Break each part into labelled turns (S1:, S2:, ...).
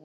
S1: The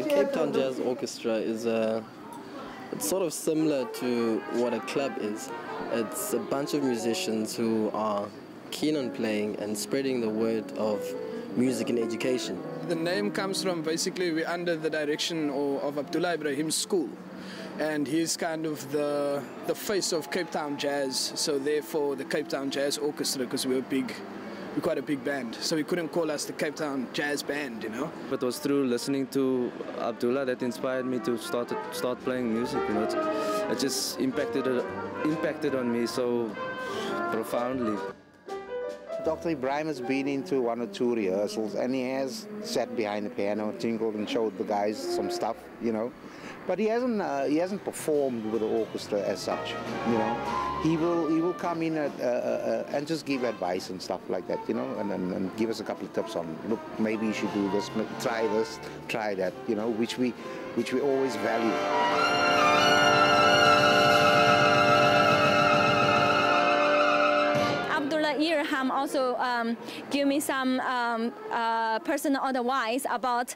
S1: Cape Town Jazz Orchestra is it's sort of similar to what a club is. It's a bunch of musicians who are keen on playing and spreading the word of music and education.
S2: The name comes from basically we're under the direction of Abdullah Ibrahim's school, and he's kind of the face of Cape Town Jazz, so therefore the Cape Town Jazz Orchestra, because we're quite a big band, so he couldn't call us the Cape Town Jazz Band, you know.
S3: It was through listening to Abdullah that inspired me to start playing music. You know, it just impacted on me so profoundly.
S4: Dr. Ibrahim has been into 1 or 2 rehearsals, and he has sat behind the piano, tinkled, and showed the guys some stuff, you know. But he hasn't performed with the orchestra as such, you know. He will come in and just give advice and stuff like that, you know, and give us a couple of tips on, look, maybe you should do this, try that, you know, which we always value.
S5: Abdullah Ibrahim also gave me some personal advice about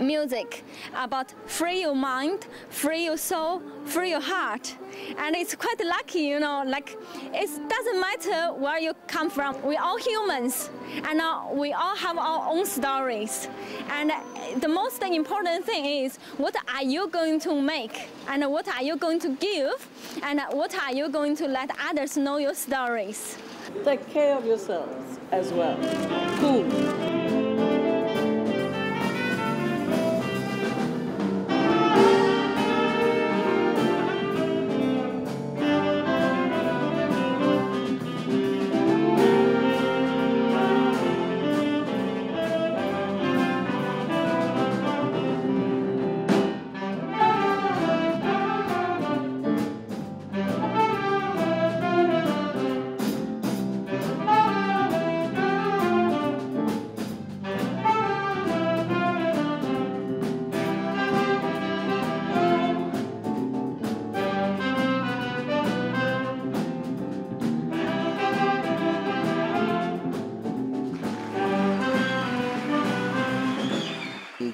S5: music, about free your mind, free your soul, free your heart. And it's quite lucky, you know, like it doesn't matter where you come from. We're all humans, and we all have our own stories. And the most important thing is, what are you going to make? And what are you going to give? And what are you going to let others know your stories?
S6: Take care of yourselves as well. Cool.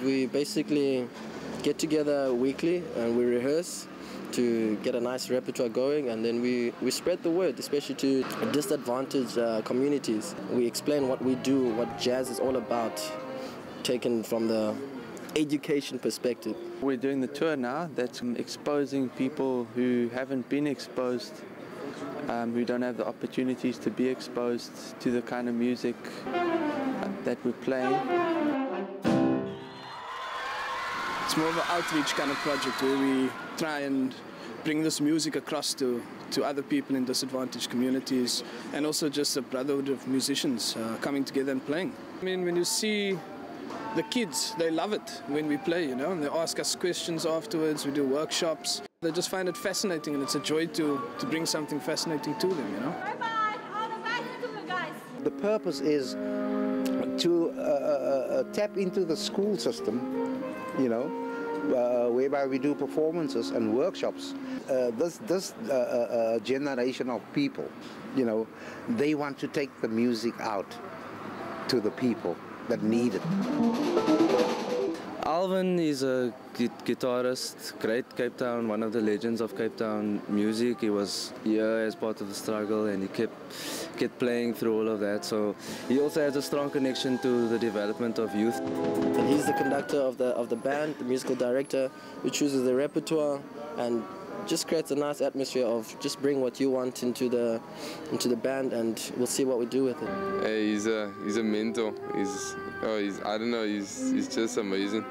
S1: We basically get together weekly and we rehearse to get a nice repertoire going, and then we spread the word, especially to disadvantaged communities. We explain what we do, what jazz is all about, taken from the education perspective.
S3: We're doing the tour now that's exposing people who haven't been exposed, who don't have the opportunities to be exposed to the kind of music that we're playing.
S2: It's more of an outreach kind of project where we try and bring this music across to other people in disadvantaged communities, and also just a brotherhood of musicians coming together and playing. I mean, when you see the kids, they love it when we play, you know, and they ask us questions afterwards, we do workshops. They just find it fascinating, and it's a joy to bring something fascinating to them, you know.
S5: Bye-bye, all the best to you guys.
S4: The purpose is to tap into the school system, you know, whereby we do performances and workshops. This generation of people, you know, they want to take the music out to the people that need it.
S3: Alvin is a guitarist, great Cape Town, one of the legends of Cape Town music. He was here as part of the struggle, and he kept playing through all of that. So he also has a strong connection to the development of youth.
S1: And he's the conductor of the band, the musical director, who chooses the repertoire and just creates a nice atmosphere of just bring what you want into the band, and we'll see what we do with it.
S7: Hey, he's a mentor. I don't know. He's just amazing.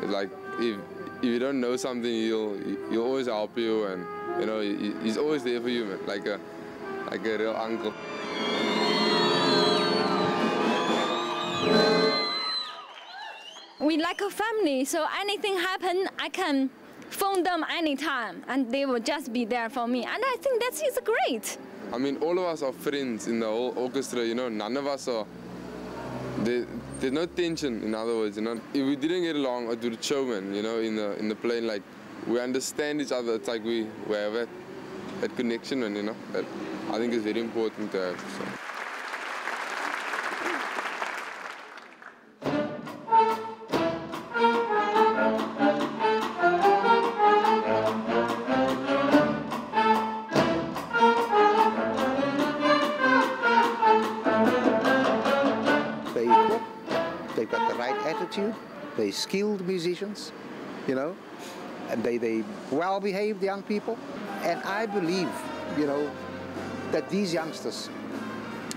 S7: Like if you don't know something, he'll always help you, and you know he's always there for you, man. Like a real uncle.
S5: We like a family, so anything happen, I can phone them anytime, and they will just be there for me. And I think that is great.
S7: I mean, all of us are friends in the whole orchestra, you know, none of us are, there's no tension, in other words, you know. If we didn't get along, or do the showman, you know, in the plane, like, we understand each other. It's like we have that connection, and, you know, that I think is very important to have. So.
S4: They've got the right attitude, they're skilled musicians, you know, and they well-behaved young people. And I believe, you know, that these youngsters,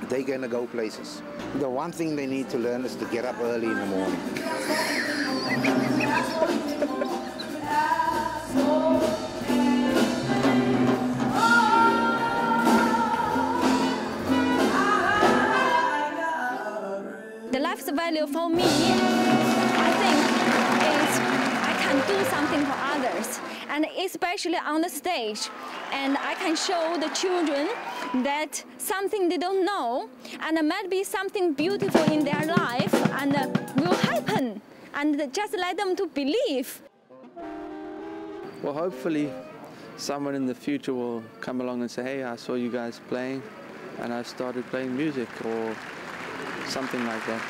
S4: they're going to go places. The one thing they need to learn is to get up early in the morning.
S5: The life's value for me, I think, is I can do something for others, and especially on the stage. And I can show the children that something they don't know, and there might be something beautiful in their life, and will happen, and just let them to believe.
S8: Well, hopefully someone in the future will come along and say, hey, I saw you guys playing, and I started playing music, or something like that.